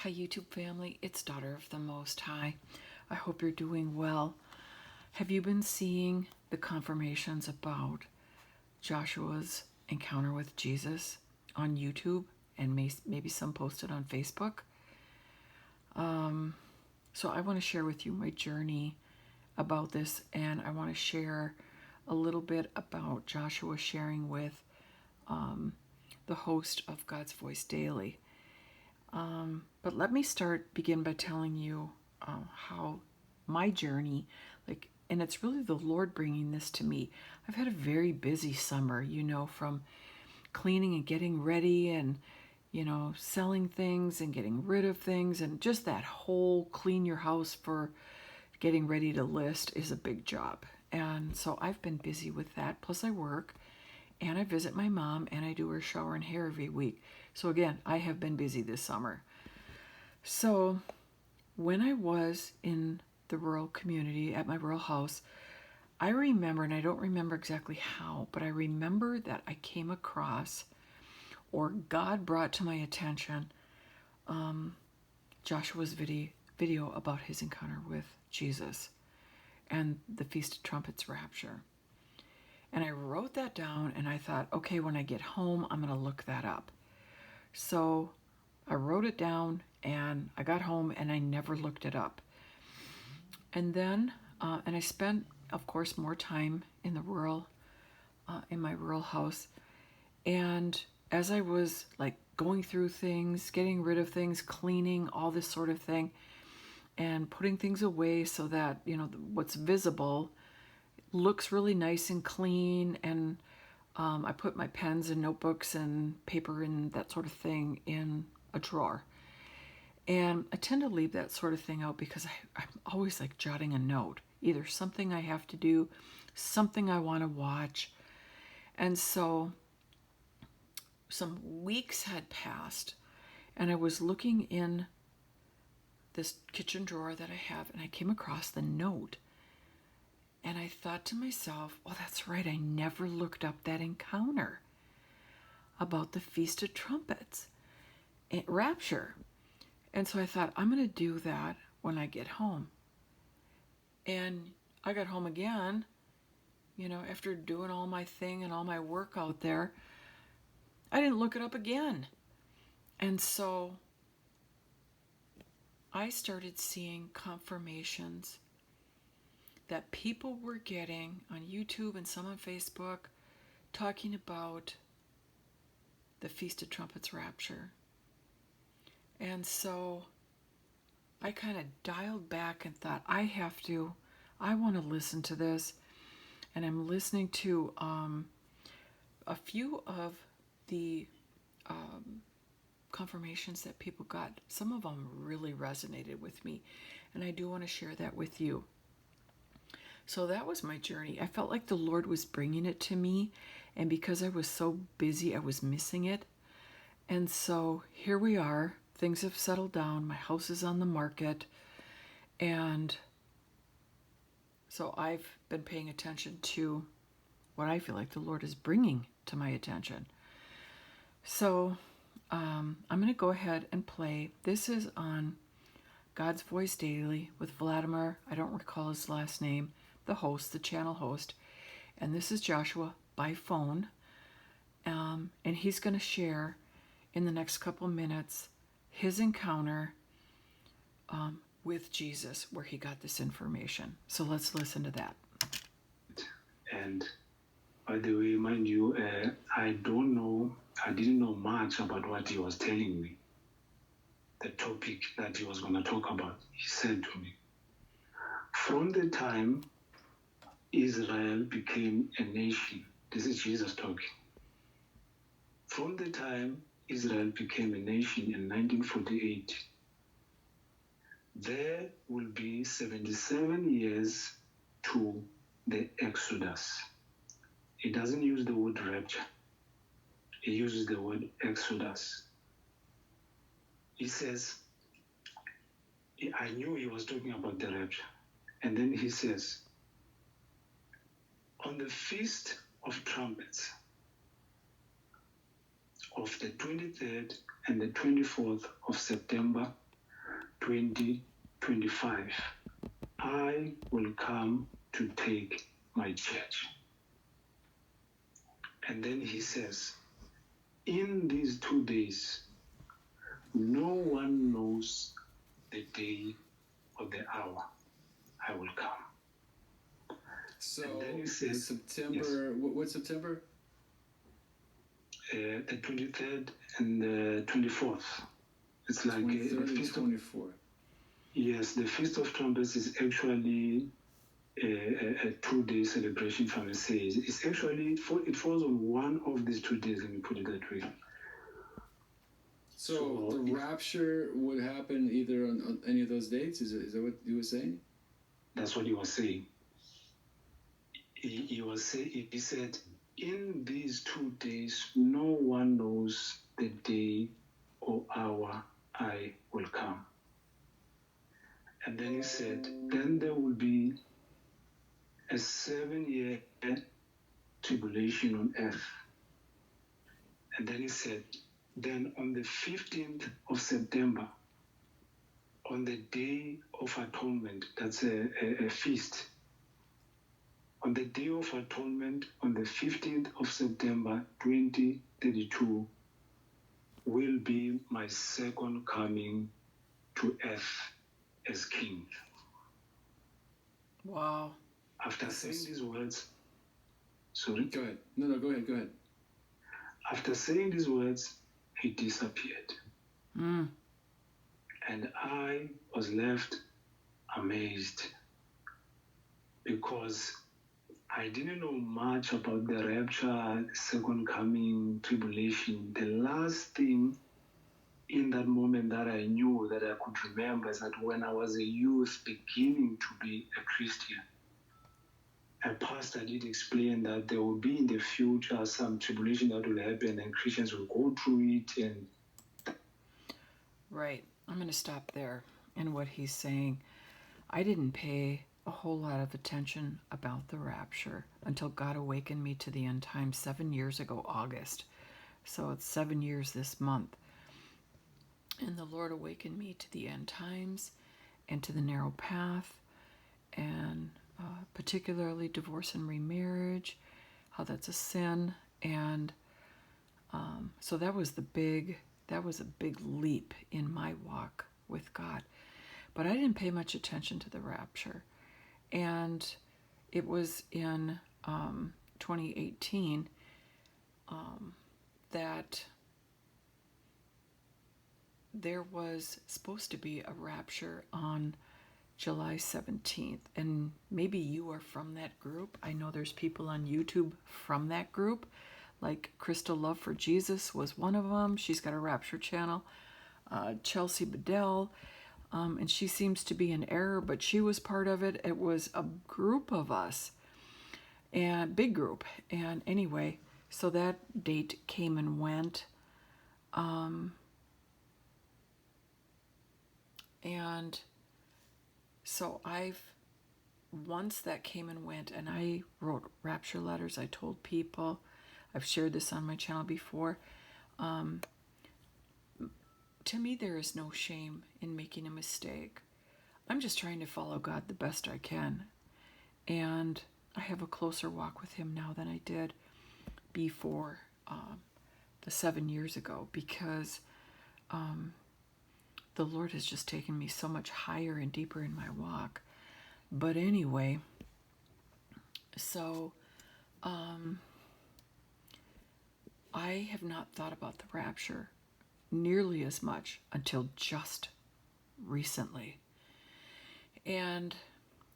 Hi, YouTube family. It's Daughter of the Most High. I hope you're doing well. Have you been seeing the confirmations about Joshua's encounter with Jesus on YouTube and maybe some posted on Facebook? So I want to share with you my journey about this, and I want to share a little bit about Joshua sharing with the host of God's Voice Daily. But let me begin by telling you how my journey, and it's really the Lord bringing this to me. I've had a very busy summer, from cleaning and getting ready and, selling things and getting rid of things, and just that whole clean your house for getting ready to list is a big job. And so I've been busy with that. Plus, I work and I visit my mom and I do her shower and hair every week. So, again, I have been busy this summer. So, when I was in the rural community at my rural house, I remember, and I don't remember exactly how, but I remember that I came across, or God brought to my attention, Joshua's video about his encounter with Jesus and the Feast of Trumpets Rapture. And I wrote that down and I thought, okay, when I get home, I'm going to look that up. So I wrote it down and I got home and I never looked it up. And then, and I spent, of course, more time in in my rural house. And as I was going through things, getting rid of things, cleaning, all this sort of thing, and putting things away so that, what's visible looks really nice and clean. And I put my pens and notebooks and paper and that sort of thing in a drawer. And I tend to leave that sort of thing out because I'm always jotting a note, either something I have to do, something I want to watch. And so some weeks had passed and I was looking in this kitchen drawer that I have and I came across the note. And I thought to myself, oh, that's right, I never looked up that encounter about the Feast of Trumpets, Rapture. And so I thought, I'm going to do that when I get home. And I got home again, after doing all my thing and all my work out there. I didn't look it up again. And so I started seeing confirmations that people were getting on YouTube and some on Facebook talking about the Feast of Trumpets Rapture. And so I kind of dialed back and thought, I want to listen to this. And I'm listening to a few of the confirmations that people got. Some of them really resonated with me, and I do want to share that with you. So that was my journey. I felt like the Lord was bringing it to me, and because I was so busy, I was missing it. And so here we are. Things have settled down. My house is on the market. And so I've been paying attention to what I feel like the Lord is bringing to my attention. So I'm going to go ahead and play. This is on God's Voice Daily with Vladimir. I don't recall his last name, the host, the channel host. And this is Joshua by phone. And he's going to share in the next couple minutes his encounter with Jesus, where he got this information. So let's listen to that. And by the way, mind you, I didn't know much about what he was telling me, the topic that he was going to talk about. He said to me, from the time Israel became a nation, this is Jesus talking, from the time Israel became a nation in 1948, there will be 77 years to the Exodus. He doesn't use the word rapture. He uses the word Exodus. He says, I knew he was talking about the rapture. And then he says, on the Feast of Trumpets of the 23rd and the 24th of September 2025, I will come to take my church. And then he says, in these 2 days, no one knows the day or the hour I will come. So and then he says, September, yes. What's September? The 23rd and the 24th. It's like 23rd and 24th. Yes, the Feast of Trumpets is actually a 2-day celebration, if I may say. It's actually, it falls on one of these 2 days, let me put it that way. So the rapture would happen either on any of those dates? Is that what he was saying? That's what he was saying. He said, in these 2 days, no one knows the day or hour I will come. And then he said, then there will be a 7-year tribulation on earth. And then he said, then on the 15th of September, on the Day of Atonement, that's a feast. On the Day of Atonement, on the 15th of September 2032, will be my second coming to earth as king. Wow. After saying these words, sorry? Go ahead. No, go ahead. After saying these words, he disappeared. Mm. And I was left amazed because I didn't know much about the rapture, second coming, tribulation. The last thing in that moment that I knew, that I could remember, is that when I was a youth beginning to be a Christian, a pastor did explain that there will be in the future some tribulation that will happen and Christians will go through it. And right. I'm going to stop there in what he's saying. I didn't pay a whole lot of attention about the rapture until God awakened me to the end time 7 years ago, August. So it's 7 years this month. And the Lord awakened me to the end times and to the narrow path, and particularly divorce and remarriage, how that's a sin. And so that was a big leap in my walk with God. But I didn't pay much attention to the rapture. And it was in 2018 that there was supposed to be a rapture on July 17th. And maybe you are from that group. I know there's people on YouTube from that group. Like Crystal Love for Jesus was one of them. She's got a rapture channel. Chelsea Bedell. And she seems to be in error, but she was part of it. It was a group of us, and big group. And anyway, so that date came and went. And so once that came and went, and I wrote rapture letters, I told people, I've shared this on my channel before. To me, there is no shame in making a mistake. I'm just trying to follow God the best I can. And I have a closer walk with him now than I did before the 7 years ago, because the Lord has just taken me so much higher and deeper in my walk. But anyway, so I have not thought about the rapture nearly as much until just recently. And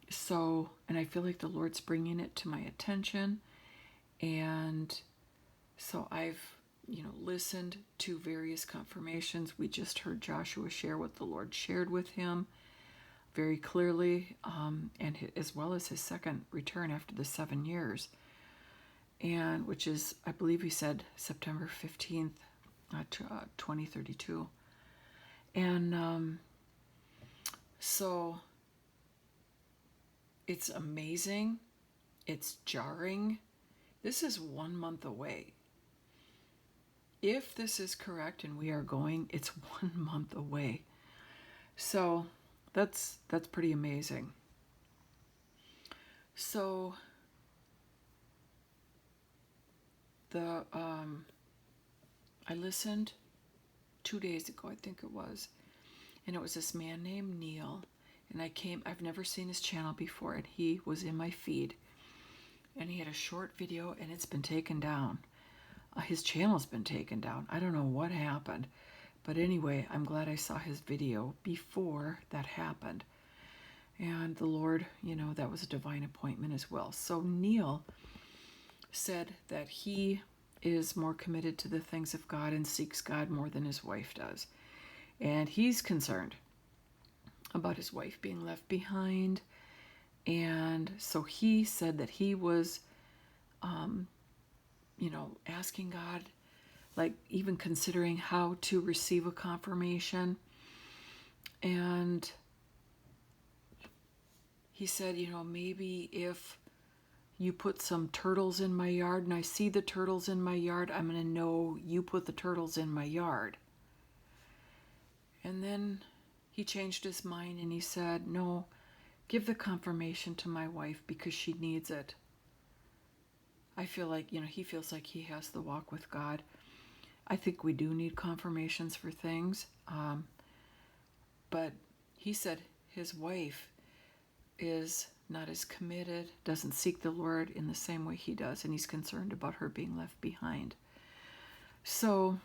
so, and I feel like the Lord's bringing it to my attention. And so I've, listened to various confirmations. We just heard Joshua share what the Lord shared with him very clearly, and as well as his second return after the 7 years. And which is, I believe he said September 15th, 2032. And so it's amazing. It's jarring. This is 1 month away. If this is correct and we are going, it's 1 month away. So that's pretty amazing. So the I listened 2 days ago, I think it was, and it was this man named Neil. And I've never seen his channel before, and he was in my feed. And he had a short video, and it's been taken down. His channel's been taken down. I don't know what happened. But anyway, I'm glad I saw his video before that happened. And the Lord, that was a divine appointment as well. So Neil said that he is more committed to the things of God and seeks God more than his wife does. And he's concerned about his wife being left behind. And so he said that he was, asking God, like even considering how to receive a confirmation. And he said, maybe if you put some turtles in my yard and I see the turtles in my yard, I'm going to know you put the turtles in my yard. And then he changed his mind and he said, no, give the confirmation to my wife because she needs it. I feel like, he feels like he has the walk with God. I think we do need confirmations for things. But he said his wife is not as committed, doesn't seek the Lord in the same way he does, and he's concerned about her being left behind. So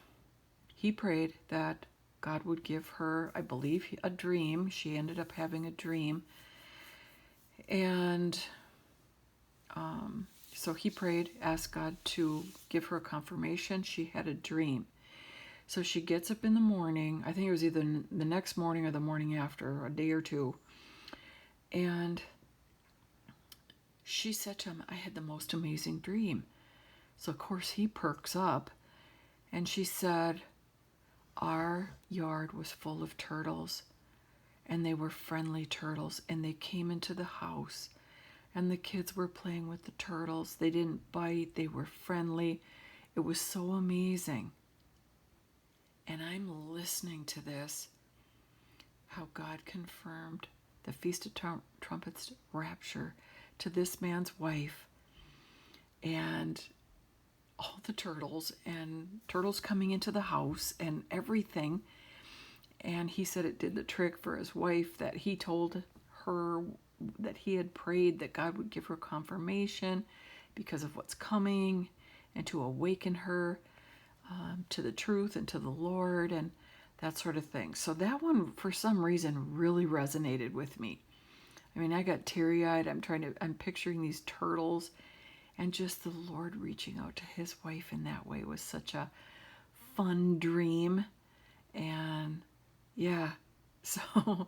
he prayed that God would give her, I believe, a dream. She ended up having a dream. And so he prayed, asked God to give her a confirmation. She had a dream. So she gets up in the morning. I think it was either the next morning or the morning after, a day or two. And she said to him, I had the most amazing dream. So, of course, he perks up. And she said, our yard was full of turtles. And they were friendly turtles. And they came into the house. And the kids were playing with the turtles. They didn't bite. They were friendly. It was so amazing. And I'm listening to this, how God confirmed the Feast of Trumpets Rapture to this man's wife. And all the turtles and turtles coming into the house and everything. And he said it did the trick for his wife, that he told her that he had prayed that God would give her confirmation because of what's coming and to awaken her to the truth and to the Lord and that sort of thing. So that one, for some reason, really resonated with me. I mean, I got teary-eyed. I'm picturing these turtles, and just the Lord reaching out to his wife in that way was such a fun dream. And yeah, so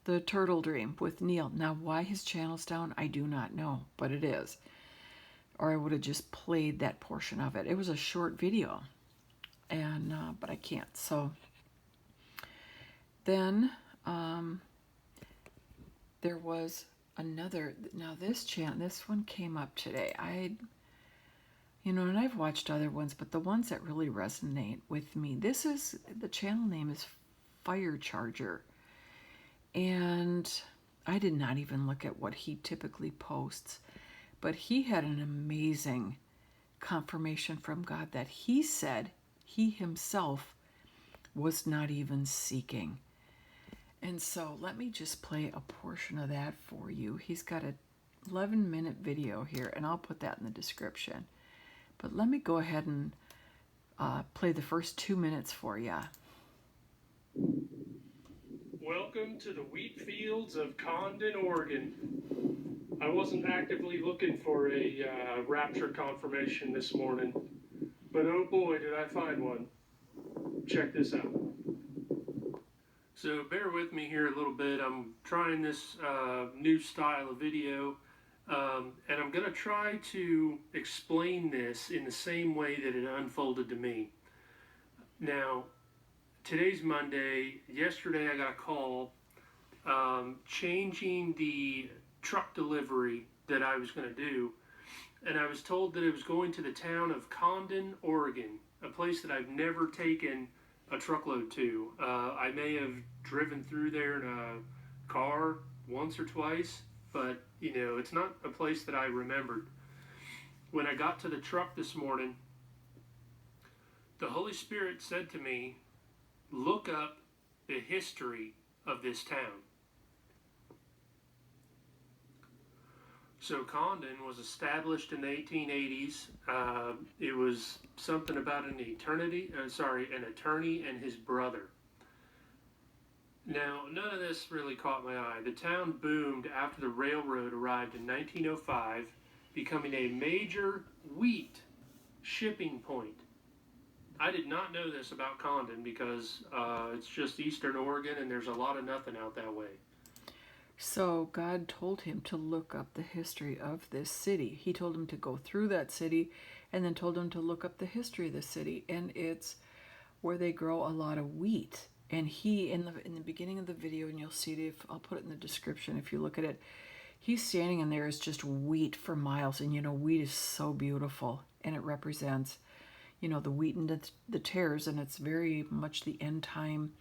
the turtle dream with Neil. Now, why his channel's down, I do not know, but it is. Or I would have just played that portion of it. It was a short video, and but I can't. So then there was another. Now this one came up today. And I've watched other ones, but the ones that really resonate with me. The channel name is Fire Charger. And I did not even look at what he typically posts, but he had an amazing confirmation from God that he said he himself was not even seeking. And so let me just play a portion of that for you. He's got a 11-minute video here, and I'll put that in the description. But let me go ahead and play the first 2 minutes for you. Welcome to the wheat fields of Condon, Oregon. I wasn't actively looking for a rapture confirmation this morning, but oh boy, did I find one. Check this out. So bear with me here a little bit. I'm trying this new style of video, and I'm going to try to explain this in the same way that it unfolded to me. Now, today's Monday. Yesterday I got a call changing the truck delivery that I was going to do, and I was told that it was going to the town of Condon, Oregon, a place that I've never taken a truckload too. I may have driven through there in a car once or twice, but it's not a place that I remembered. When I got to the truck this morning, the Holy Spirit said to me, look up the history of this town. So Condon was established in the 1880s. It was something about an attorney and his brother. Now, none of this really caught my eye. The town boomed after the railroad arrived in 1905, becoming a major wheat shipping point. I did not know this about Condon because it's just eastern Oregon and there's a lot of nothing out that way. So God told him to look up the history of this city. He told him to go through that city and then told him to look up the history of the city. And it's where they grow a lot of wheat. And he, in the beginning of the video, and you'll see it, I'll put it in the description if you look at it, he's standing and there is just wheat for miles. And wheat is so beautiful. And it represents, the wheat and the tares. And it's very much the end time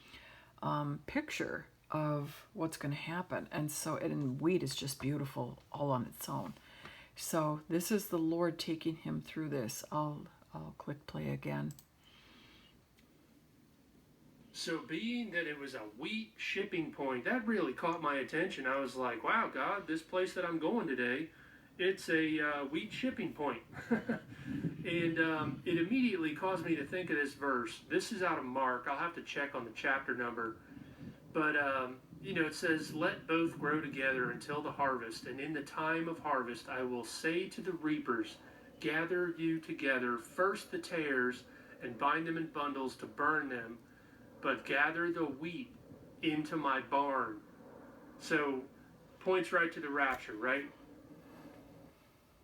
picture of what's going to happen. And wheat is just beautiful all on its own. So this is the Lord taking him through this. I'll click play again. So being that it was a wheat shipping point, that really caught my attention. I was like, wow, God, this place that I'm going today, it's a wheat shipping point. And it immediately caused me to think of this verse. This is out of Mark. I'll have to check on the chapter number. But, it says, let both grow together until the harvest. And in the time of harvest, I will say to the reapers, gather you together, first the tares, and bind them in bundles to burn them, but gather the wheat into my barn. So, points right to the rapture, right?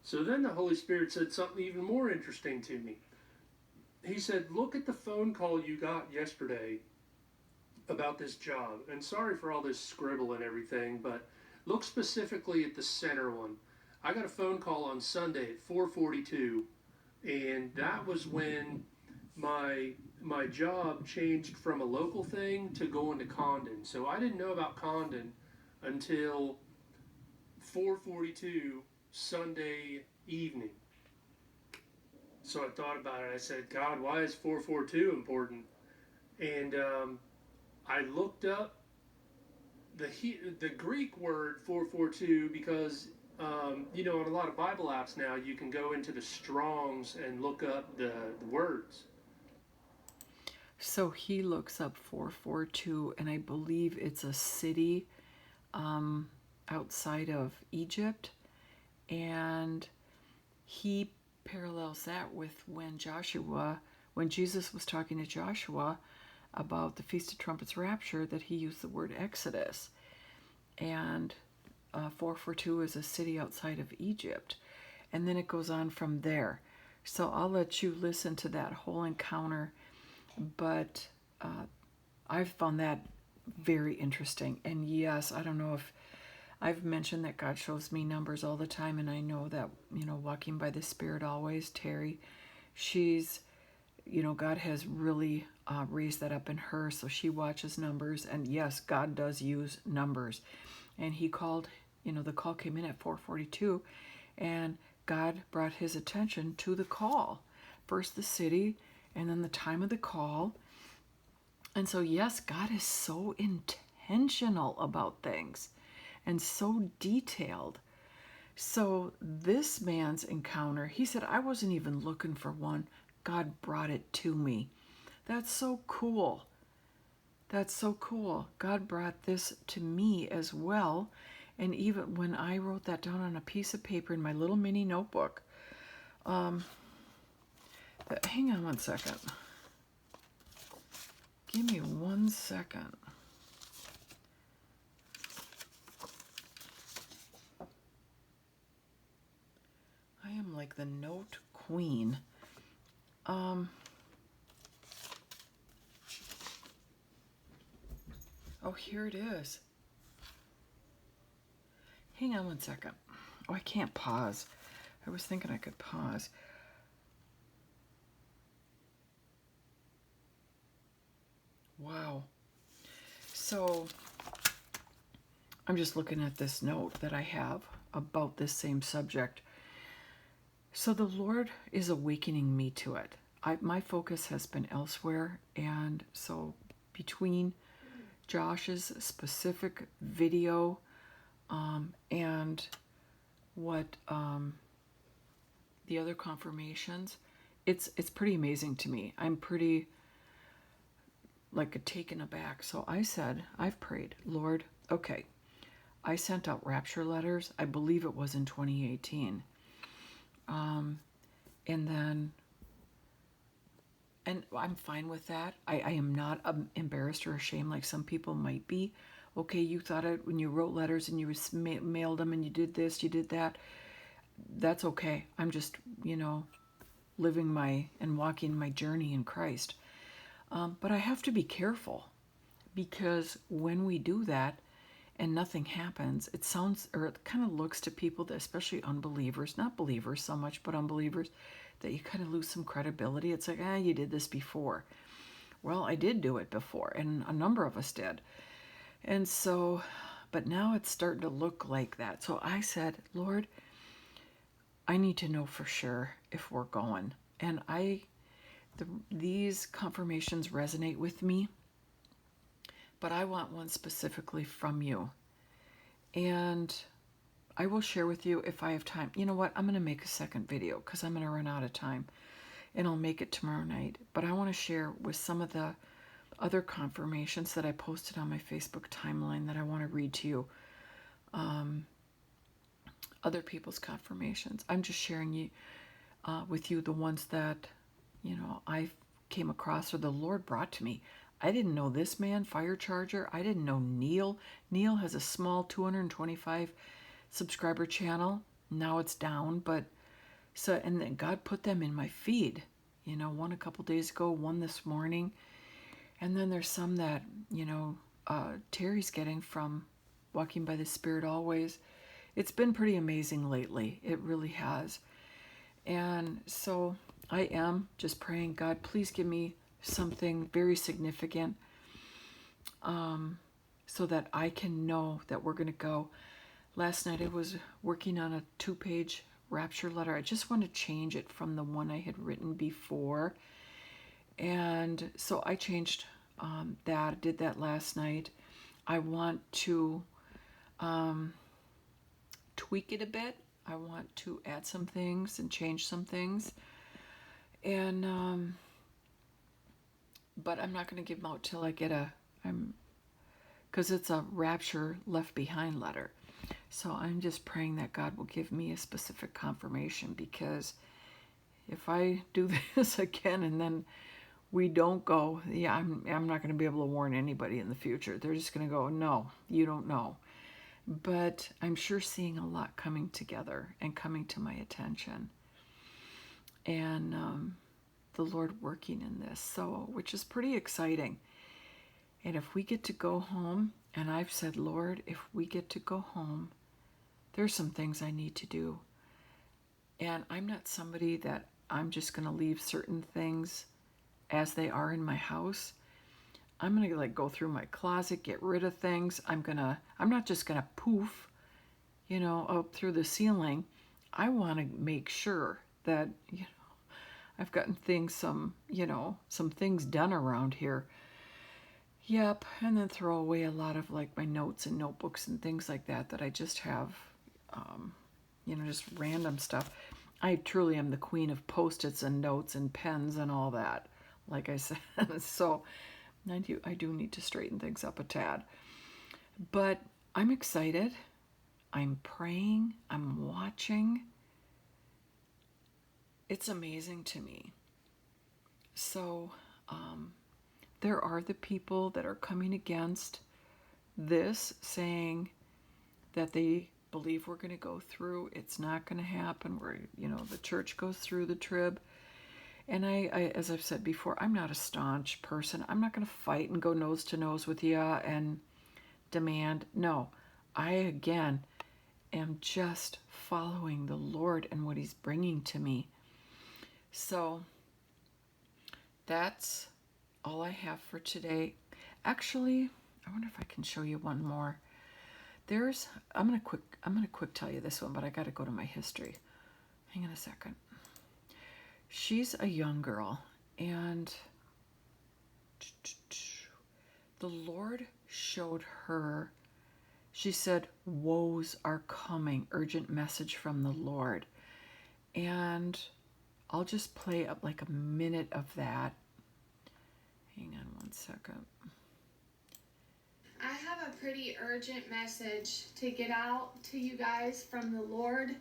So then the Holy Spirit said something even more interesting to me. He said, look at the phone call you got yesterday about this job. And sorry for all this scribble and everything, but look specifically at the center one. I got a phone call on Sunday at 4:42, and that was when my job changed from a local thing to going to Condon. So I didn't know about Condon until 4:42 Sunday evening. So I thought about it. I said, God, why is 4:42 important? And I looked up the Greek word 4:42 because on a lot of Bible apps now you can go into the Strongs and look up the words. So he looks up 442, and I believe it's a city outside of Egypt, and he parallels that with when Jesus was talking to Joshua about the Feast of Trumpets Rapture, that he used the word Exodus. And 442 is a city outside of Egypt. And then it goes on from there. So I'll let you listen to that whole encounter. But I've found that very interesting. And yes, I don't know if I've mentioned that God shows me numbers all the time. And I know that, walking by the Spirit always, Terry, she's, God has really raised that up in her. So she watches numbers. And yes, God does use numbers. And he called, the call came in at 4:42. And God brought his attention to the call. First the city, and then the time of the call. And so, yes, God is so intentional about things and so detailed. So this man's encounter, he said, I wasn't even looking for one. God brought it to me. That's so cool. That's so cool. God brought this to me as well. And even when I wrote that down on a piece of paper in my little mini notebook, hang on one second. Give me 1 second. I am like the note queen. Oh, here it is. Hang on 1 second. Oh, I can't pause. I was thinking I could pause. Wow. So I'm just looking at this note that I have about this same subject. So the Lord is awakening me to it. My focus has been elsewhere, and so between Josh's specific video and what the other confirmations, it's pretty amazing to me. I'm pretty like taken aback. So I said, I've prayed, Lord, okay. I sent out rapture letters. I believe it was in 2018. And then, and I'm fine with that. I am not embarrassed or ashamed like some people might be. Okay, you thought it when you wrote letters and you mailed them and you did this, you did that. That's okay. I'm just, living my and walking my journey in Christ. But I have to be careful because when we do that and nothing happens, it sounds or it kind of looks to people, that, especially unbelievers, not believers so much, but unbelievers, that you kind of lose some credibility. It's like, you did this before. Well, I did do it before, and a number of us did. And so, but now it's starting to look like that. So I said, Lord, I need to know for sure if we're going. And these confirmations resonate with me, but I want one specifically from you. And I will share with you if I have time. You know what? I'm going to make a second video because I'm going to run out of time. And I'll make it tomorrow night. But I want to share with some of the other confirmations that I posted on my Facebook timeline that I want to read to you. Other people's confirmations. I'm just sharing with you the ones that, I came across or the Lord brought to me. I didn't know this man, Fire Charger. I didn't know Neil. Neil has a small 225 subscriber channel. Now it's down, but so, and then God put them in my feed. One a couple days ago, one this morning. And then there's some that, Terry's getting from Walking by the Spirit Always. It's been pretty amazing lately. It really has. And so I am just praying, God, please give me something very significant so that I can know that we're going to go. Last night I was working on a 2-page rapture letter. I just want to change it from the one I had written before. And so I changed that, did that last night. I want to tweak it a bit. I want to add some things and change some things. And, but I'm not going to give them out till I get because it's a rapture left behind letter. So I'm just praying that God will give me a specific confirmation, because if I do this again and then we don't go, I'm not going to be able to warn anybody in the future. They're just going to go, no, you don't know. But I'm sure seeing a lot coming together and coming to my attention. And the Lord working in this, so which is pretty exciting. And if we get to go home, and I've said, Lord, if we get to go home, there's some things I need to do. And I'm not somebody that I'm just going to leave certain things as they are in my house. I'm going to go through my closet, get rid of things. I'm not just going to poof, up through the ceiling. I want to make sure that, I've gotten some things done around here. Yep, and then throw away a lot of my notes and notebooks and things like that I just have, just random stuff. I truly am the queen of Post-its and notes and pens and all that, like I said. So I do need to straighten things up a tad. But I'm excited. I'm praying. I'm watching. It's amazing to me. So there are the people that are coming against this, saying that they believe we're going to go through. It's not going to happen. The church goes through the trib. And I, as I've said before, I'm not a staunch person. I'm not going to fight and go nose to nose with you and demand. No, I, again, am just following the Lord and what He's bringing to me. So that's all I have for today. Actually, I wonder if I can show you one more. I'm gonna quick tell you this one, but I gotta go to my history. Hang on a second. She's a young girl, and the Lord showed her, she said, woes are coming, urgent message from the Lord. And I'll just play up like a minute of that. Hang on one second. I have a pretty urgent message to get out to you guys from the Lord.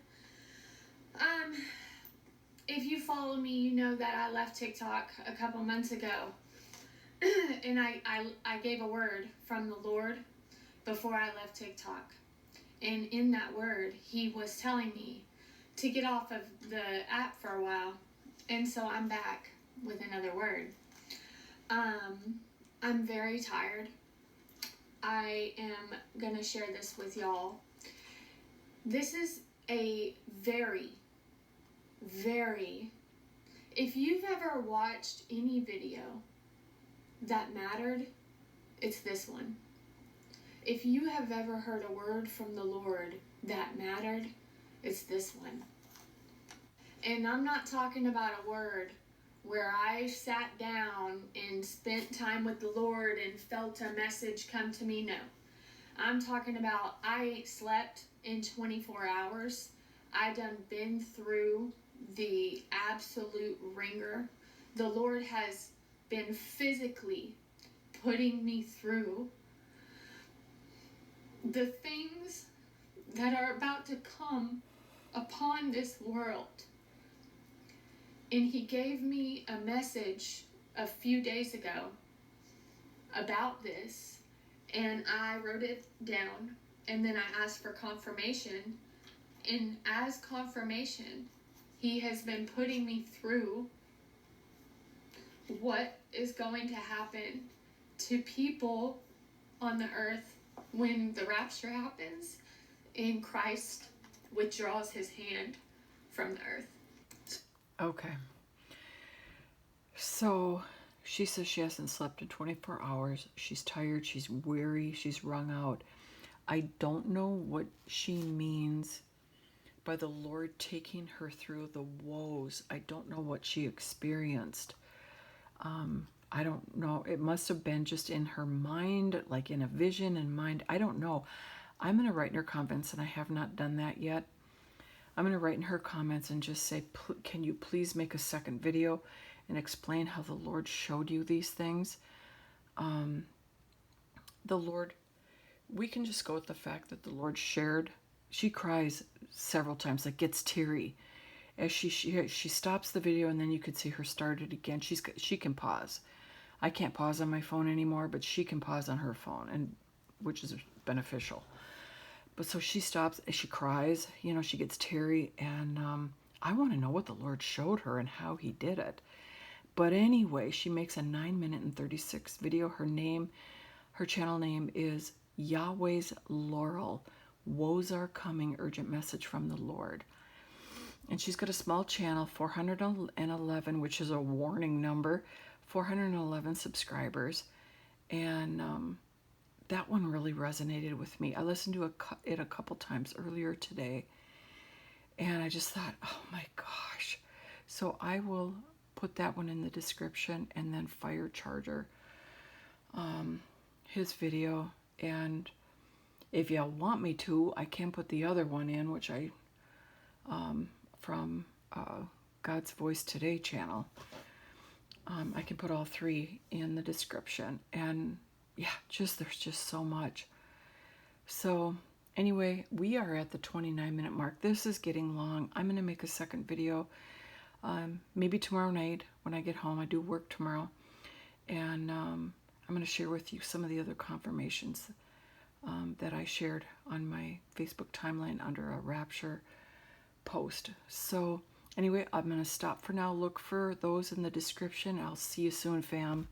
If you follow me, you know that I left TikTok a couple months ago. And I gave a word from the Lord before I left TikTok. And in that word, he was telling me to get off of the app for a while. And so I'm back with another word. I'm very tired. I am going to share this with y'all. This is a very, if you've ever watched any video that mattered, it's this one. If you have ever heard a word from the Lord that mattered, it's this one. And I'm not talking about a word where I sat down and spent time with the Lord and felt a message come to me. No. I'm talking about I slept in 24 hours. I done been through the absolute ringer. The Lord has been physically putting me through the things that are about to come upon this world. And he gave me a message a few days ago about this, and I wrote it down, and then I asked for confirmation. And as confirmation, he has been putting me through what is going to happen to people on the earth when the rapture happens and Christ withdraws his hand from the earth. Okay. So she says she hasn't slept in 24 hours. She's tired. She's weary. She's wrung out. I don't know what she means by the Lord taking her through the woes. I don't know what she experienced. I don't know. It must have been just in her mind, like in a vision and mind. I don't know. I'm going to write in her comments, and I have not done that yet. I'm going to write in her comments and just say, can you please make a second video and explain how the Lord showed you these things? The Lord, we can just go with the fact that the Lord shared. She cries several times, like gets teary. As she stops the video, and then you could see her start it again. She can pause. I can't pause on my phone anymore, but she can pause on her phone, and which is beneficial. But so she stops, she cries, she gets teary, and I want to know what the Lord showed her and how he did it. But anyway, she makes a 9-minute and 36 video. Her channel name is Yahweh's Laurel. Woes are coming, urgent message from the Lord. And she's got a small channel, 411, which is a warning number, 411 subscribers. And that one really resonated with me. I listened to it a couple times earlier today, and I just thought, oh my gosh. So I will put that one in the description, and then Fire Charger, his video. And if y'all want me to, I can put the other one in, which I, from God's Voice Today channel. I can put all three in the description. And yeah, there's just so much. So anyway, we are at the 29-minute mark. This is getting long. I'm going to make a second video, maybe tomorrow night when I get home. I do work tomorrow. And I'm going to share with you some of the other confirmations that I shared on my Facebook timeline under a Rapture post. So anyway, I'm going to stop for now. Look for those in the description. I'll see you soon, fam.